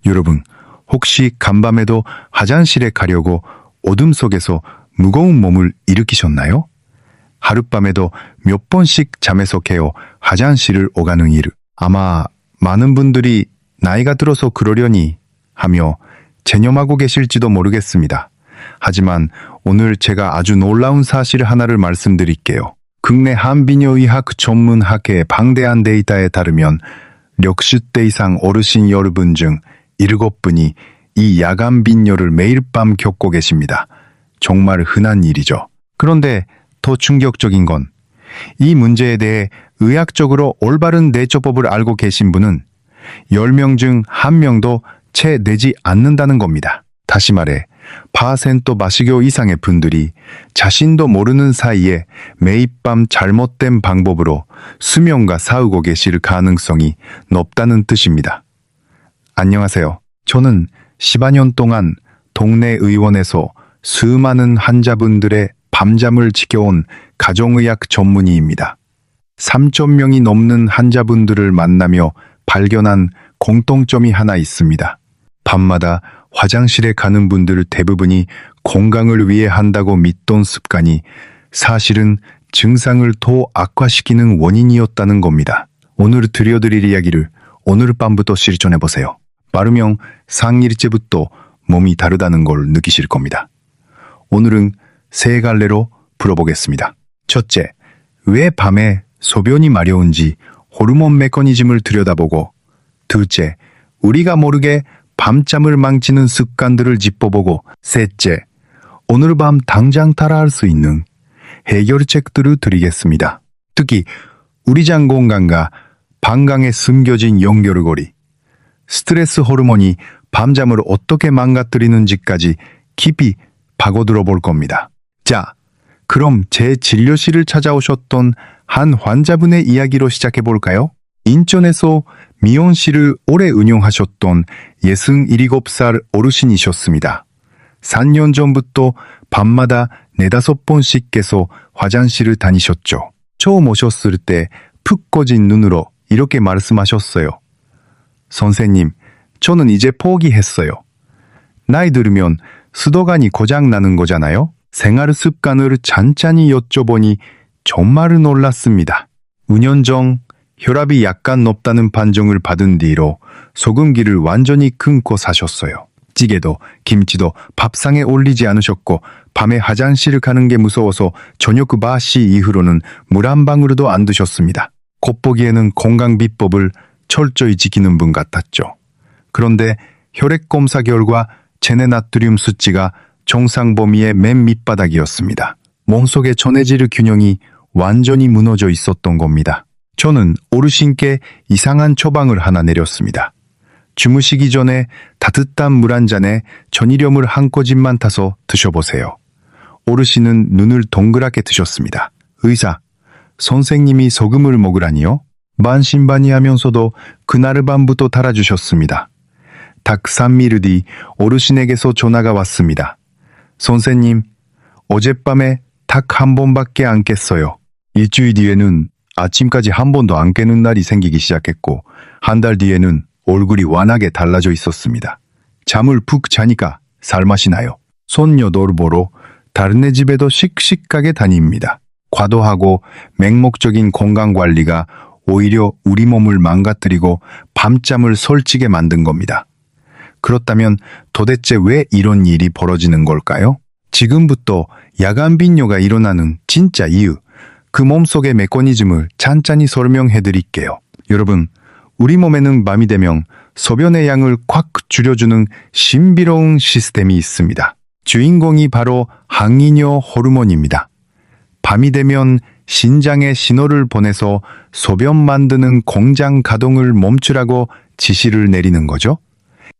여러분, 혹시 간밤에도 화장실에 가려고 어둠 속에서 무거운 몸을 일으키셨나요? 하룻밤에도 몇 번씩 잠에서 깨어 화장실을 오가는 일. 아마 많은 분들이 나이가 들어서 그러려니 하며 체념하고 계실지도 모르겠습니다. 하지만 오늘 제가 아주 놀라운 사실 하나를 말씀드릴게요. 국내 한비뇨의학 전문학회의 방대한 데이터에 따르면 60대 이상 어르신 여러분 중 7분이 이 야간 빈뇨를 매일 밤 겪고 계십니다. 정말 흔한 일이죠. 그런데 더 충격적인 건 이 문제에 대해 의학적으로 올바른 대처법을 알고 계신 분은 10명 중 1명도 채 되지 않는다는 겁니다. 다시 말해 10% 마시교 이상의 분들이 자신도 모르는 사이에 매일 밤 잘못된 방법으로 수면과 싸우고 계실 가능성이 높다는 뜻입니다. 안녕하세요. 저는 10여 동안 동네 의원에서 수많은 환자분들의 밤잠을 지켜온 가정의학 전문의입니다. 3,000명이 넘는 환자분들을 만나며 발견한 공통점이 하나 있습니다. 밤마다 화장실에 가는 분들 대부분이 건강을 위해 한다고 믿던 습관이 사실은 증상을 더 악화시키는 원인이었다는 겁니다. 오늘 들려드릴 이야기를 오늘 밤부터 실천해보세요. 빠르면 상일째부터 몸이 다르다는 걸 느끼실 겁니다. 오늘은 세 갈래로 풀어보겠습니다. 첫째, 왜 밤에 소변이 마려운지 호르몬 메커니즘을 들여다보고, 둘째, 우리가 모르게 밤잠을 망치는 습관들을 짚어보고, 셋째, 오늘 밤 당장 따라할 수 있는 해결책들을 드리겠습니다. 특히 우리 장 건강과 방광에 숨겨진 연결고리, 스트레스 호르몬이 밤잠을 어떻게 망가뜨리는지까지 깊이 파고들어 볼 겁니다. 자, 그럼 제 진료실을 찾아오셨던 한 환자분의 이야기로 시작해 볼까요? 인천에서 미용실을 오래 운영하셨던 67살 어르신이셨습니다. 4년 전부터 밤마다 4-5번씩 깨서 화장실을 다니셨죠. 처음 오셨을 때 푹 꺼진 눈으로 이렇게 말씀하셨어요. 선생님, 저는 이제 포기했어요. 나이 들으면 수도관이 고장 나는 거잖아요. 생활 습관을 찬찬히 여쭤보니 정말 놀랐습니다. 5년 전 혈압이 약간 높다는 판정을 받은 뒤로 소금기를 완전히 끊고 사셨어요. 찌개도 김치도 밥상에 올리지 않으셨고 밤에 화장실 가는 게 무서워서 저녁 4시 이후로는 물 한 방울도 안 드셨습니다. 겉보기에는 건강 비법을 철저히 지키는 분 같았죠. 그런데 혈액 검사 결과 체내 나트륨 수치가 정상 범위의 맨 밑바닥이었습니다. 몸속의 전해질 균형이 완전히 무너져 있었던 겁니다. 저는 어르신께 이상한 처방을 하나 내렸습니다. 주무시기 전에 따뜻한 물 한 잔에 전이름을 한 꼬집만 타서 드셔보세요. 어르신은 눈을 동그랗게 뜨셨습니다. 의사, 선생님이 소금을 먹으라니요? 반신반의하면서도 그날 밤부터 달아주셨습니다. 딱 3일 뒤 어르신에게서 전화가 왔습니다. 선생님, 어젯밤에 딱 한 번밖에 안 깼어요. 일주일 뒤에는 아침까지 한 번도 안 깨는 날이 생기기 시작했고, 한 달 뒤에는 얼굴이 환하게 달라져 있었습니다. 잠을 푹 자니까 살맛이 나요. 손녀 돌보러 다른 애 집에도 씩씩하게 다닙니다. 과도하고 맹목적인 건강관리가 오히려 우리 몸을 망가뜨리고 밤잠을 설치게 만든 겁니다. 그렇다면 도대체 왜 이런 일이 벌어지는 걸까요? 지금부터 야간 빈뇨가 일어나는 진짜 이유, 그 몸속의 메커니즘을 찬찬히 설명해 드릴게요. 여러분, 우리 몸에는 밤이 되면 소변의 양을 콱 줄여주는 신비로운 시스템이 있습니다. 주인공이 바로 항이뇨 호르몬입니다. 밤이 되면 신장에 신호를 보내서 소변 만드는 공장 가동을 멈추라고 지시를 내리는 거죠.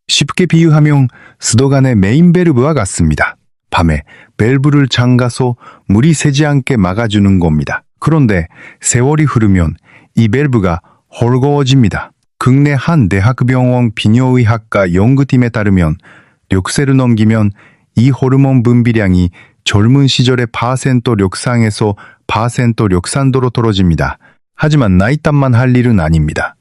쉽게 비유하면 수도관의 메인 밸브와 같습니다. 밤에 밸브를 잠가서 물이 새지 않게 막아주는 겁니다. 그런데 세월이 흐르면 이 밸브가 헐거워집니다. 국내 한 대학병원 비뇨의학과 연구팀에 따르면 6세를 넘기면 이 호르몬 분비량이 젊은 시절의 4% 력상에서 4% 력산도로 떨어집니다. 하지만 나이 탓만 할 일은 아닙니다.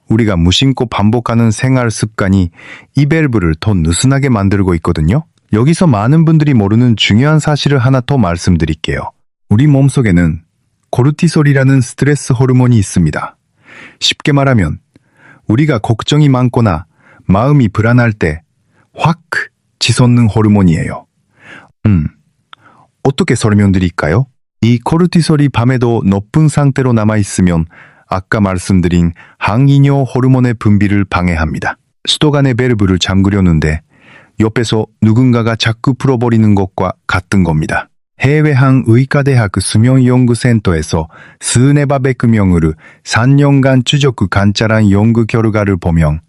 우리가 무심코 반복하는 생활 습관이 이 밸브를 더 느슨하게 만들고 있거든요. 여기서 많은 분들이 모르는 중요한 사실을 하나 더 말씀드릴게요. 우리 몸속에는 코르티솔이라는 스트레스 호르몬이 있습니다. 쉽게 말하면 우리가 걱정이 많거나 마음이 불안할 때 확 치솟는 호르몬이에요. 어떻게 설명드릴까요? 이 코르티솔이 밤에도 높은 상태로 남아있으면 아까 말씀드린 항이뇨 호르몬의 분비를 방해합니다. 수도관의 밸브를 잠그려는데 옆에서 누군가가 자꾸 풀어버리는 것과 같은 겁니다. 해외 한 의과대학 수면연구센터에서 스네바베크 명으로 3년간 추적 관찰한 연구 결과를 보면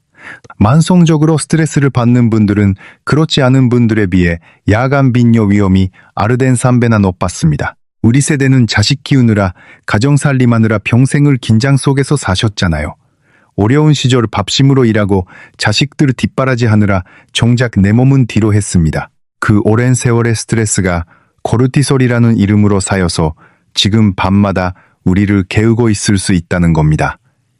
만성적으로 스트레스를 받는 분들은 그렇지 않은 분들에 비해 야간 빈뇨 위험이 아르덴 3배나 높았습니다. 우리 세대는 자식 키우느라 가정 살림하느라 평생을 긴장 속에서 사셨잖아요. 어려운 시절 밥심으로 일하고 자식들 뒷바라지 하느라 정작 내 몸은 뒤로 했습니다. 그 오랜 세월의 스트레스가 코르티솔이라는 이름으로 쌓여서 지금 밤마다 우리를 깨우고 있을 수 있다는 겁니다.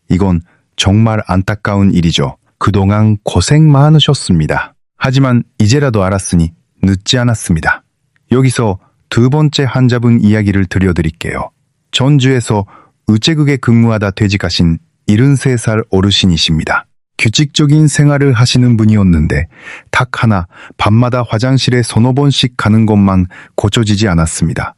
이건 정말 안타까운 일이죠. 그동안 고생 많으셨습니다. 하지만 이제라도 알았으니 늦지 않았습니다. 여기서 두 번째 환자분 이야기를 들려드릴게요. 전주에서 우체국에 근무하다 퇴직하신 73살 어르신이십니다. 규칙적인 생활을 하시는 분이었는데 딱 하나 밤마다 화장실에 서너 번씩 가는 것만 고쳐지지 않았습니다.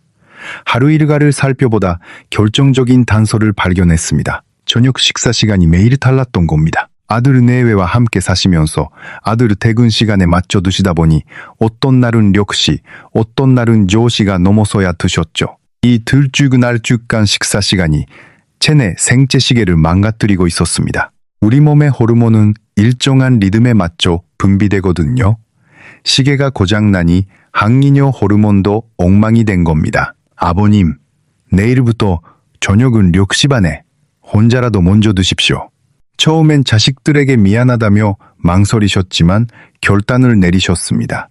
하루 일과를 살펴보다 결정적인 단서를 발견했습니다. 저녁 식사 시간이 매일 달랐던 겁니다. 아들 내외와 함께 사시면서 아들 퇴근 시간에 맞춰 드시다 보니 어떤 날은 역시 어떤 날은 조시가 넘어서야 드셨죠. 이 들쭉날쭉한 식사 시간이 체내 생체 시계를 망가뜨리고 있었습니다. 우리 몸의 호르몬은 일정한 리듬에 맞춰 분비되거든요. 시계가 고장나니 항이뇨 호르몬도 엉망이 된 겁니다. 아버님, 내일부터 저녁은 6시 반에 혼자라도 먼저 드십시오. 처음엔 자식들에게 미안하다며 망설이셨지만 결단을 내리셨습니다.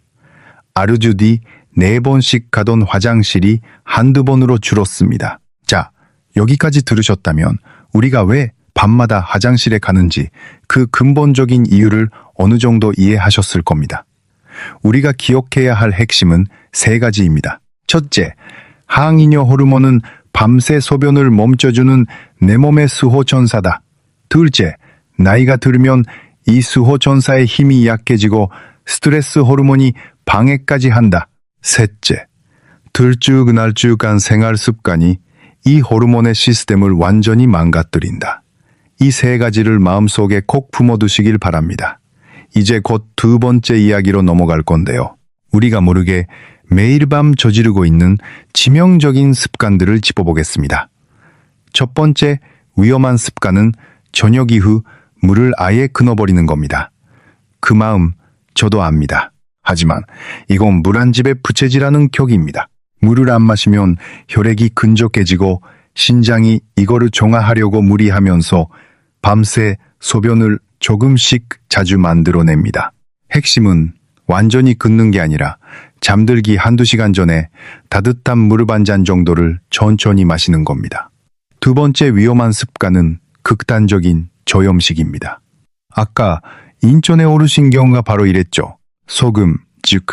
하루 뒤 4번씩 가던 화장실이 한두 번으로 줄었습니다. 자, 여기까지 들으셨다면 우리가 왜 밤마다 화장실에 가는지 그 근본적인 이유를 어느 정도 이해하셨을 겁니다. 우리가 기억해야 할 핵심은 3가지입니다. 첫째, 항이뇨 호르몬은 밤새 소변을 멈춰주는 내 몸의 수호천사다. 둘째, 나이가 들면 이 수호천사의 힘이 약해지고 스트레스 호르몬이 방해까지 한다. 셋째, 들쭉날쭉한 생활 습관이 이 호르몬의 시스템을 완전히 망가뜨린다. 이 3가지를 마음속에 콕 품어두시길 바랍니다. 이제 곧 두 번째 이야기로 넘어갈 건데요. 우리가 모르게 매일 밤 저지르고 있는 치명적인 습관들을 짚어보겠습니다. 첫 번째 위험한 습관은 저녁 이후 물을 아예 끊어버리는 겁니다. 그 마음 저도 압니다. 하지만 이건 물 한 집에 부채질하는 격입니다. 물을 안 마시면 혈액이 끈적해지고 신장이 이거를 정화하려고 무리하면서 밤새 소변을 조금씩 자주 만들어냅니다. 핵심은 완전히 끊는 게 아니라 잠들기 한두 시간 전에 따뜻한 물 반 잔 정도를 천천히 마시는 겁니다. 두 번째 위험한 습관은 극단적인 저염식입니다. 아까 인천의 어르신 경우가 바로 이랬죠. 소금, 즉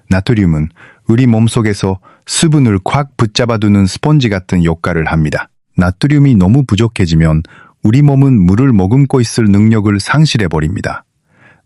나트륨은 우리 몸속에서 수분을 꽉 붙잡아두는 스펀지 같은 역할을 합니다. 나트륨이 너무 부족해지면 우리 몸은 물을 머금고 있을 능력을 상실해버립니다.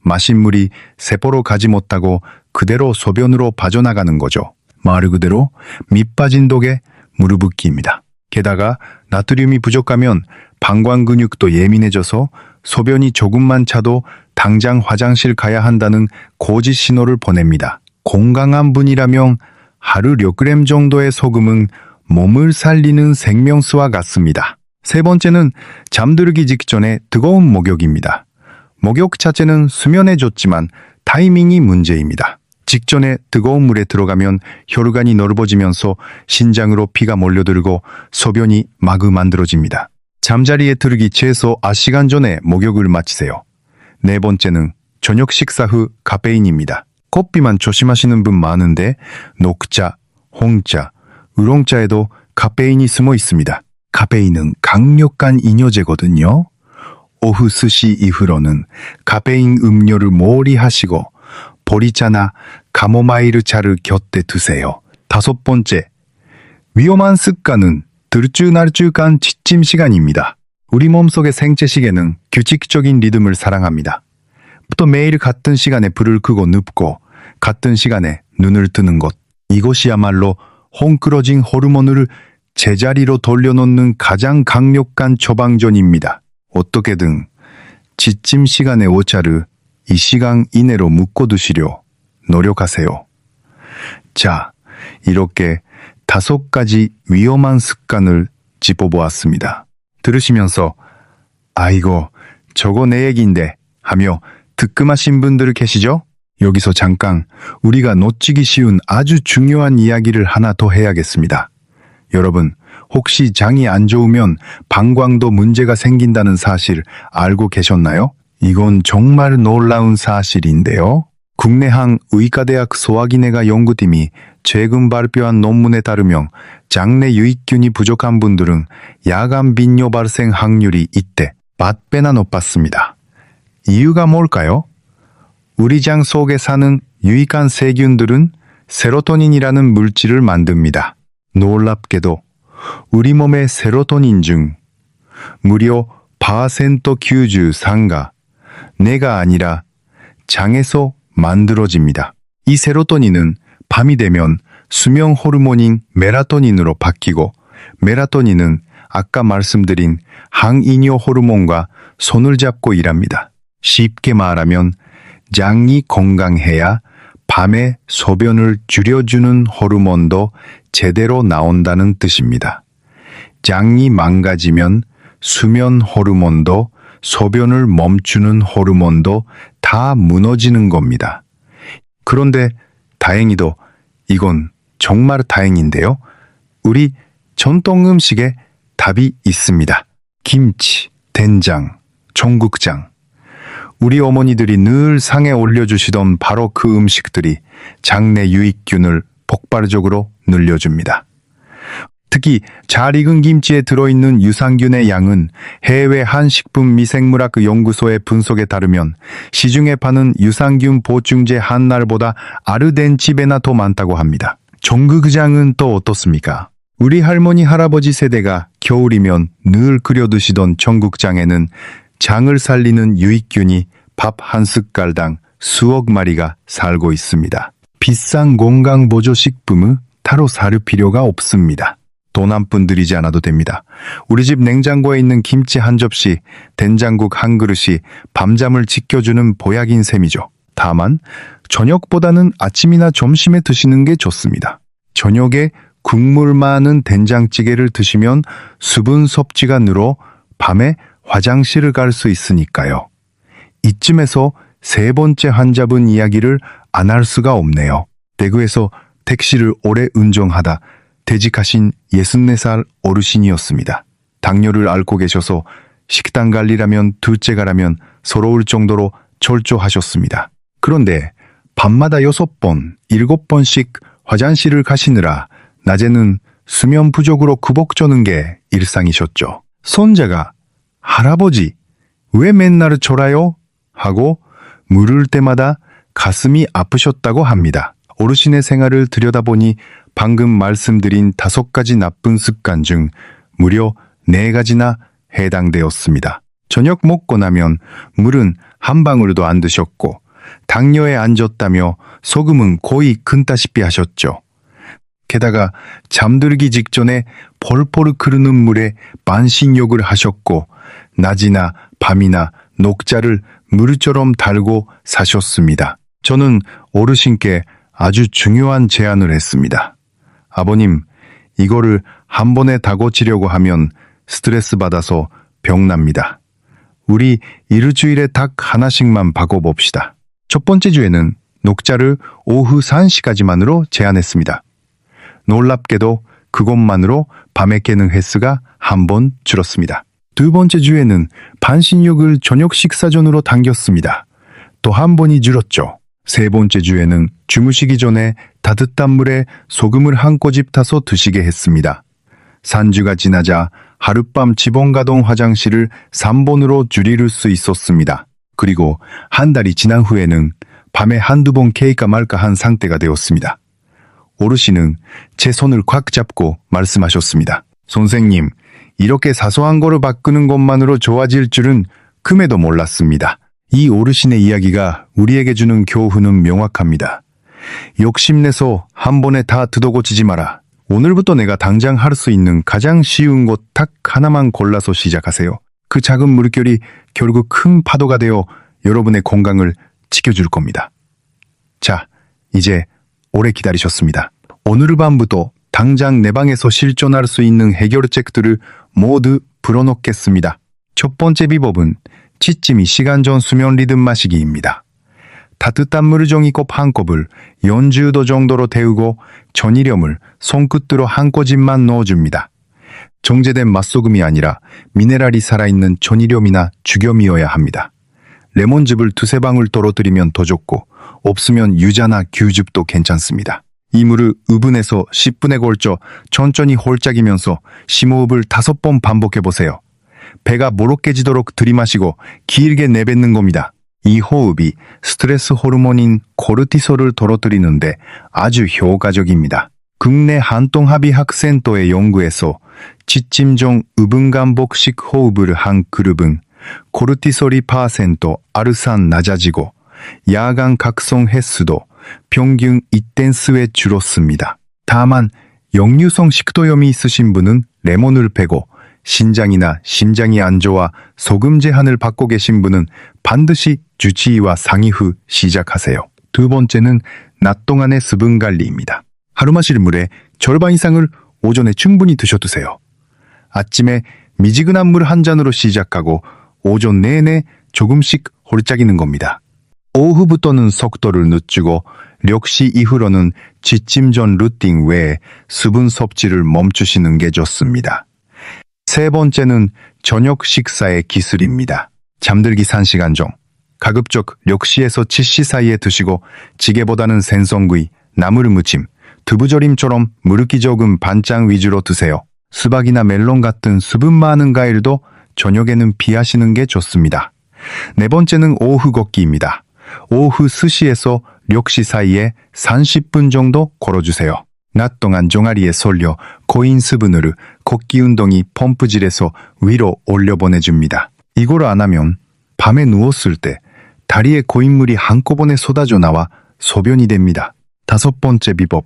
마신 물이 세포로 가지 못하고 그대로 소변으로 빠져나가는 거죠. 말 그대로 밑 빠진 독에 무르붓기입니다. 게다가 나트륨이 부족하면 방광 근육도 예민해져서 소변이 조금만 차도 당장 화장실 가야 한다는 고지 신호를 보냅니다. 건강한 분이라면 하루 몇 그램 정도의 소금은 몸을 살리는 생명수와 같습니다. 세 번째는 잠들기 직전에 뜨거운 목욕입니다. 목욕 자체는 수면에 좋지만 타이밍이 문제입니다. 직전에 뜨거운 물에 들어가면 혈관이 넓어지면서 신장으로 피가 몰려들고 소변이 마구 만들어집니다. 잠자리에 들기 최소 1시간 전에 목욕을 마치세요. 네 번째는 저녁 식사 후 카페인입니다. 커피만 조심하시는 분 많은데 녹차, 홍차, 우롱차에도 카페인이 숨어 있습니다. 카페인은 강력한 이뇨제거든요. 오후 2시 이후로는 카페인 음료를 몰이 하시고 보리차나 카모마일 차를 곁에 두세요. 5번째, 위험한 습관은 들쭉날쭉한 지침 시간입니다. 우리 몸속의 생체 시계는 규칙적인 리듬을 사랑합니다. 또 매일 같은 시간에 불을 끄고 눕고 같은 시간에 눈을 뜨는 것, 이것이야말로 헝클어진 호르몬을 제자리로 돌려놓는 가장 강력한 처방전입니다. 어떻게든 지침 시간의 오차를 이 시간 이내로 묶어두시려 노력하세요. 자, 이렇게 5가지 위험한 습관을 짚어보았습니다. 들으시면서 아이고 저거 내 얘기인데 하며 뜨끔하신 분들 계시죠? 여기서 잠깐 우리가 놓치기 쉬운 아주 중요한 이야기를 하나 더 해야겠습니다. 여러분, 혹시 장이 안 좋으면 방광도 문제가 생긴다는 사실 알고 계셨나요? 이건 정말 놀라운 사실인데요. 국내 한 의과대학 소화기내과 연구팀이 최근 발표한 논문에 따르면 장내 유익균이 부족한 분들은 야간 빈뇨 발생 확률이 이때 10배나 높았습니다. 이유가 뭘까요? 우리 장 속에 사는 유익한 세균들은 세로토닌이라는 물질을 만듭니다. 놀랍게도 우리 몸의 세로토닌 중 무려 93%가 뇌가 아니라 장에서 만들어집니다. 이 세로토닌은 밤이 되면 수면 호르몬인 멜라토닌으로 바뀌고, 멜라토닌은 아까 말씀드린 항이뇨 호르몬과 손을 잡고 일합니다. 쉽게 말하면 장이 건강해야 밤에 소변을 줄여주는 호르몬도 제대로 나온다는 뜻입니다. 장이 망가지면 수면 호르몬도 소변을 멈추는 호르몬도 다 무너지는 겁니다. 그런데 다행히도 이건 정말 다행인데요. 우리 전통 음식에 답이 있습니다. 김치, 된장, 청국장. 우리 어머니들이 늘 상에 올려주시던 바로 그 음식들이 장내 유익균을 폭발적으로 늘려줍니다. 특히 잘 익은 김치에 들어있는 유산균의 양은 해외 한식품미생물학 연구소의 분석에 따르면 시중에 파는 유산균 보충제 한 알보다 아르덴치배나 더 많다고 합니다. 청국장은 또 어떻습니까? 우리 할머니 할아버지 세대가 겨울이면 늘 끓여 드시던 청국장에는 장을 살리는 유익균이 밥 한 숟갈당 수억 마리가 살고 있습니다. 비싼 건강보조식품은 따로 살 필요가 없습니다. 돈 한 푼 들이지 않아도 됩니다. 우리 집 냉장고에 있는 김치 한 접시, 된장국 한 그릇이 밤잠을 지켜주는 보약인 셈이죠. 다만 저녁보다는 아침이나 점심에 드시는 게 좋습니다. 저녁에 국물 많은 된장찌개를 드시면 수분 섭취가 늘어 밤에 화장실을 갈 수 있으니까요. 이쯤에서 3번째 환자분 이야기를 안 할 수가 없네요. 대구에서 택시를 오래 운전하다 퇴직하신 64살 어르신이었습니다. 당뇨를 앓고 계셔서 식단 관리라면 둘째가라면 서러울 정도로 철저하셨습니다. 그런데 밤마다 6번, 7번씩 화장실을 가시느라 낮에는 수면 부족으로 구벅저는 게 일상이셨죠. 손자가 할아버지 왜 맨날 졸아요? 하고 물을 때마다 가슴이 아프셨다고 합니다. 어르신의 생활을 들여다보니 방금 말씀드린 5가지 나쁜 습관 중 무려 4가지나 해당되었습니다. 저녁 먹고 나면 물은 한 방울도 안 드셨고 당뇨에 앉았다며 소금은 거의 큰다시피 하셨죠. 게다가 잠들기 직전에 폴폴 흐르는 물에 반신욕을 하셨고 낮이나 밤이나 녹자를 물처럼 달고 사셨습니다. 저는 어르신께 아주 중요한 제안을 했습니다. 아버님, 이거를 한 번에 다 고치려고 하면 스트레스 받아서 병납니다. 우리 일주일에 닭 하나씩만 바꿔봅시다. 첫 번째 주에는 녹자를 오후 3시까지만으로 제한했습니다. 놀랍게도 그것만으로 밤에 깨는 횟수가 한 번 줄었습니다. 두 번째 주에는 반신욕을 저녁 식사 전으로 당겼습니다. 또 한 번이 줄었죠. 세 번째 주에는 주무시기 전에 따뜻한 물에 소금을 한 꼬집 타서 드시게 했습니다. 3주가 지나자 하룻밤 지번 가던 화장실을 3번으로 줄일 수 있었습니다. 그리고 한 달이 지난 후에는 밤에 한두 번 케이까 말까 한 상태가 되었습니다. 어르신은 제 손을 꽉 잡고 말씀하셨습니다. 선생님, 이렇게 사소한 거를 바꾸는 것만으로 좋아질 줄은 꿈에도 몰랐습니다. 이 어르신의 이야기가 우리에게 주는 교훈은 명확합니다. 욕심내서 한 번에 다 뜯어고치지 마라. 오늘부터 내가 당장 할 수 있는 가장 쉬운 것 딱 하나만 골라서 시작하세요. 그 작은 물결이 결국 큰 파도가 되어 여러분의 건강을 지켜줄 겁니다. 자, 이제 오래 기다리셨습니다. 오늘 밤부터 당장 내 방에서 실천할 수 있는 해결책들을 모두 풀어놓겠습니다. 첫 번째 비법은 취침이 시간 전 수면 리듬 마시기입니다. 따뜻한 물 종이컵 한 컵을 40도 정도로 데우고 전이름을 손끝으로 한 꼬집만 넣어줍니다. 정제된 맛소금이 아니라 미네랄이 살아있는 전이름이나 죽염이어야 합니다. 레몬즙을 2-3방울 떨어뜨리면 더 좋고 없으면 유자나 귤즙도 괜찮습니다. 이 물을 의분해서 10분에 걸쳐 천천히 홀짝이면서 심호흡을 5번 반복해보세요. 배가 모로깨지도록 들이마시고 길게 내뱉는 겁니다. 이 호흡이 스트레스 호르몬인 코르티솔을 떨어뜨리는데 아주 효과적입니다. 국내 한통합의학센터의 연구에서 취침 전 5분 간복식 호흡을 한 그룹은 코르티솔이 % 아르산 낮아지고 야간 각성 횟수도 평균 2.4회 줄었습니다. 다만 역류성 식도염이 있으신 분은 레몬을 빼고 신장이나 심장이 안 좋아 소금 제한을 받고 계신 분은 반드시 주치의와 상의 후 시작하세요. 두 번째는 낮 동안의 수분 관리입니다. 하루 마실 물의 절반 이상을 오전에 충분히 드셔두세요. 아침에 미지근한 물 한 잔으로 시작하고 오전 내내 조금씩 홀짝이는 겁니다. 오후부터는 속도를 늦추고 력시 이후로는 취침 전 루틴 외에 수분 섭취를 멈추시는 게 좋습니다. 세 번째는 저녁 식사의 기술입니다. 잠들기 3시간 전 가급적 6시에서 7시 사이에 드시고 찌개보다는 생선구이, 나물무침, 두부조림처럼 물기 적은 반찬 위주로 드세요. 수박이나 멜론 같은 수분 많은 과일도 저녁에는 피하시는 게 좋습니다. 네 번째는 오후 걷기입니다. 오후 2시에서 6시 사이에 30분 정도 걸어주세요. 낮 동안 종아리에 쏠려 고인 수분으로 걷기 운동이 펌프질에서 위로 올려보내줍니다. 이걸 안 하면 밤에 누웠을 때 다리에 고인물이 한꺼번에 쏟아져 나와 소변이 됩니다. 다섯 번째 비법,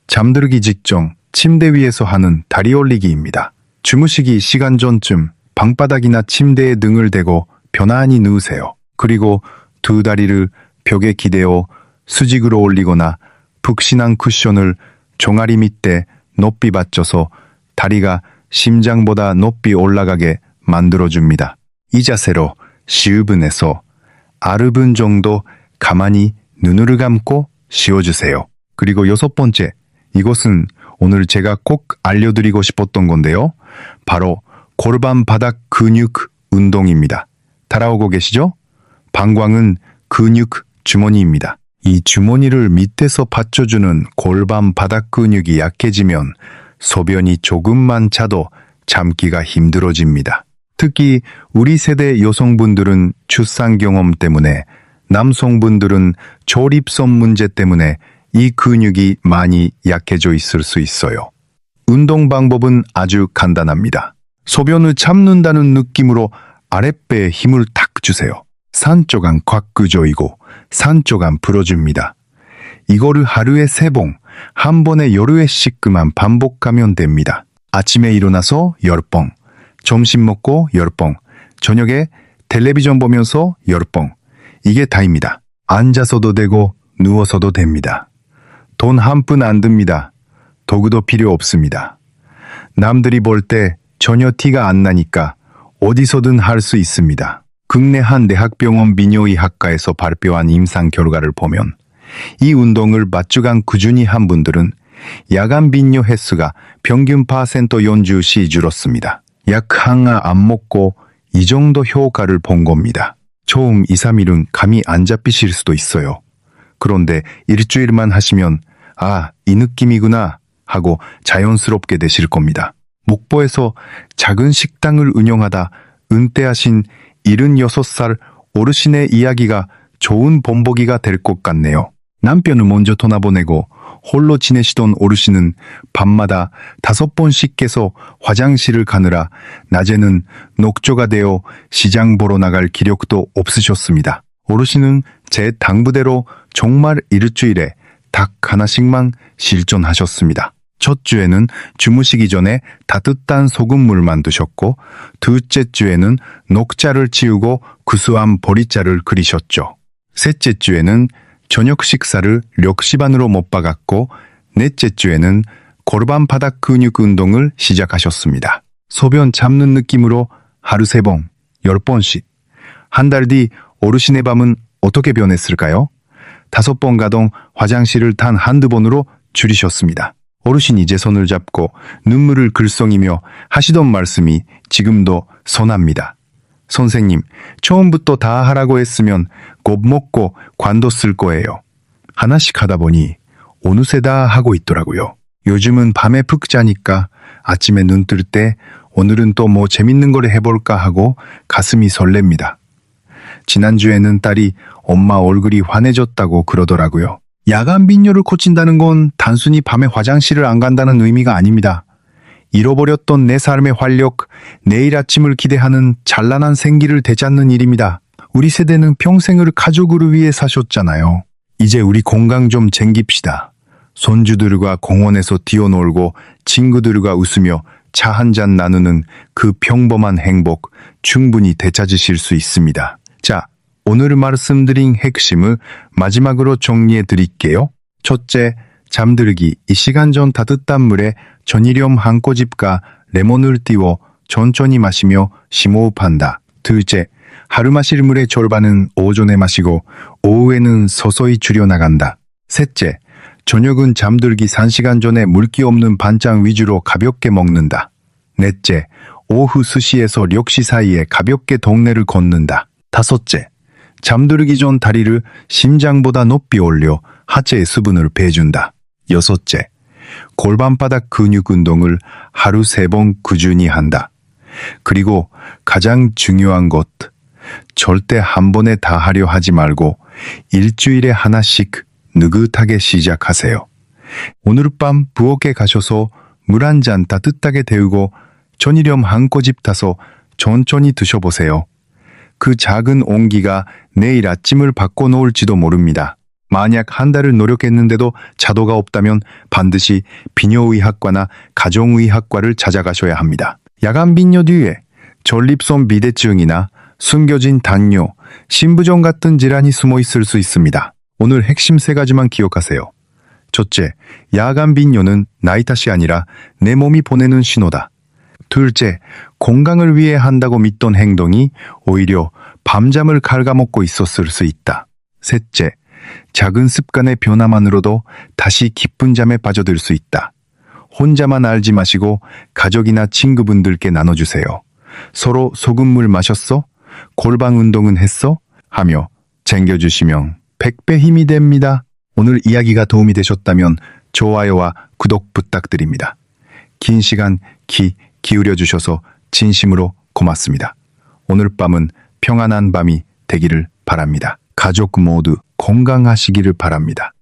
잠들기 직전 침대 위에서 하는 다리 올리기입니다. 주무시기 시간 전쯤 방바닥이나 침대에 등을 대고 편안히 누우세요. 그리고 두 다리를 벽에 기대어 수직으로 올리거나 푹신한 쿠션을 종아리 밑에 높이 받쳐서 다리가 심장보다 높이 올라가게 만들어줍니다. 이 자세로 10분에서 20분 정도 가만히 눈을 감고 쉬어주세요. 그리고 여섯 번째, 이것은 오늘 제가 꼭 알려드리고 싶었던 건데요. 바로 골반 바닥 근육 운동입니다. 따라오고 계시죠? 방광은 근육 주머니입니다. 이 주머니를 밑에서 받쳐주는 골반 바닥 근육이 약해지면 소변이 조금만 차도 참기가 힘들어집니다. 특히 우리 세대 여성분들은 출산 경험 때문에, 남성분들은 조립선 문제 때문에 이 근육이 많이 약해져 있을 수 있어요. 운동 방법은 아주 간단합니다. 소변을 참는다는 느낌으로 아랫배에 힘을 탁 주세요. 산쪽안 꽉 조이고 산쪽안 풀어줍니다. 이거를 하루에 3번, 한 번에 여러 회씩만 반복하면 됩니다. 아침에 일어나서 10번, 점심 먹고 10번, 저녁에 텔레비전 보면서 10번. 이게 다입니다. 앉아서도 되고 누워서도 됩니다. 돈 한 푼 안 듭니다. 도구도 필요 없습니다. 남들이 볼 때 전혀 티가 안 나니까 어디서든 할 수 있습니다. 국내 한 대학병원 비뇨의학과에서 발표한 임상 결과를 보면 이 운동을 몇 주간 꾸준히 한 분들은 야간 빈뇨 횟수가 평균 % 연주시 줄었습니다. 약 하나 안 먹고 이 정도 효과를 본 겁니다. 처음 2, 3일은 감이 안 잡히실 수도 있어요. 그런데 일주일만 하시면 아, 이 느낌이구나 하고 자연스럽게 되실 겁니다. 목포에서 작은 식당을 운영하다 은퇴하신 76살 어르신의 이야기가 좋은 본보기가 될 것 같네요. 남편을 먼저 떠나보내고 홀로 지내시던 어르신은 밤마다 5번씩 깨서 화장실을 가느라 낮에는 녹조가 되어 시장 보러 나갈 기력도 없으셨습니다. 어르신은 제 당부대로 정말 일주일에 닭 하나씩만 실존하셨습니다. 첫 주에는 주무시기 전에 따뜻한 소금물만 드셨고 둘째 주에는 녹자를 치우고 구수한 보리자를 그리셨죠. 셋째 주에는 저녁 식사를 력시반으로 못 박았고 넷째 주에는 골반 바닥 근육 운동을 시작하셨습니다. 소변 잡는 느낌으로 하루 3번, 10번씩. 한 달 뒤 어르신의 밤은 어떻게 변했을까요? 5번 가동 화장실을 단 한두 번으로 줄이셨습니다. 어르신이 제 손을 잡고 눈물을 글썽이며 하시던 말씀이 지금도 선합니다. 선생님, 처음부터 다 하라고 했으면 곱 먹고 관뒀을 거예요. 하나씩 하다 보니 어느새 다 하고 있더라고요. 요즘은 밤에 푹 자니까 아침에 눈 뜰 때 오늘은 또 뭐 재밌는 걸 해볼까 하고 가슴이 설렙니다. 지난주에는 딸이 엄마 얼굴이 환해졌다고 그러더라고요. 야간 빈뇨를 고친다는 건 단순히 밤에 화장실을 안 간다는 의미가 아닙니다. 잃어버렸던 내 삶의 활력, 내일 아침을 기대하는 찬란한 생기를 되찾는 일입니다. 우리 세대는 평생을 가족을 위해 사셨잖아요. 이제 우리 건강 좀 챙깁시다. 손주들과 공원에서 뛰어놀고 친구들과 웃으며 차 한 잔 나누는 그 평범한 행복 충분히 되찾으실 수 있습니다. 자, 오늘 말씀드린 핵심을 마지막으로 정리해 드릴게요. 첫째, 잠들기. 이 시간 전 따뜻한 물에 전이렬 한 꼬집과 레몬을 띄워 천천히 마시며 심호흡한다. 둘째, 하루 마실 물의 절반은 오전에 마시고 오후에는 서서히 줄여나간다. 셋째, 저녁은 잠들기 3시간 전에 물기 없는 반찬 위주로 가볍게 먹는다. 넷째, 오후 스시에서 력시 사이에 가볍게 동네를 걷는다. 다섯째, 잠들기 전 다리를 심장보다 높이 올려 하체의 수분을 빼준다. 여섯째, 골반바닥 근육 운동을 하루 3번 꾸준히 한다. 그리고 가장 중요한 것, 절대 한 번에 다 하려 하지 말고 일주일에 하나씩 느긋하게 시작하세요. 오늘 밤 부엌에 가셔서 물 한 잔 따뜻하게 데우고 전이렬 한 꼬집 타서 천천히 드셔보세요. 그 작은 온기가 내일 아침을 바꿔놓을지도 모릅니다. 만약 한 달을 노력했는데도 차도가 없다면 반드시 비뇨의학과나 가정의학과를 찾아가셔야 합니다. 야간 빈뇨 뒤에 전립선 비대증이나 숨겨진 당뇨, 신부종 같은 질환이 숨어 있을 수 있습니다. 오늘 핵심 3가지만 기억하세요. 첫째, 야간 빈뇨는 나이 탓이 아니라 내 몸이 보내는 신호다. 둘째, 건강을 위해 한다고 믿던 행동이 오히려 밤잠을 갉아먹고 있었을 수 있다. 셋째, 작은 습관의 변화만으로도 다시 깊은 잠에 빠져들 수 있다. 혼자만 알지 마시고 가족이나 친구분들께 나눠주세요. 서로 소금물 마셨어? 골반 운동은 했어? 하며 챙겨주시면 100배 힘이 됩니다. 오늘 이야기가 도움이 되셨다면 좋아요와 구독 부탁드립니다. 긴 시간 기울여 주셔서 진심으로 고맙습니다. 오늘 밤은 평안한 밤이 되기를 바랍니다. 가족 모두 건강하시기를 바랍니다.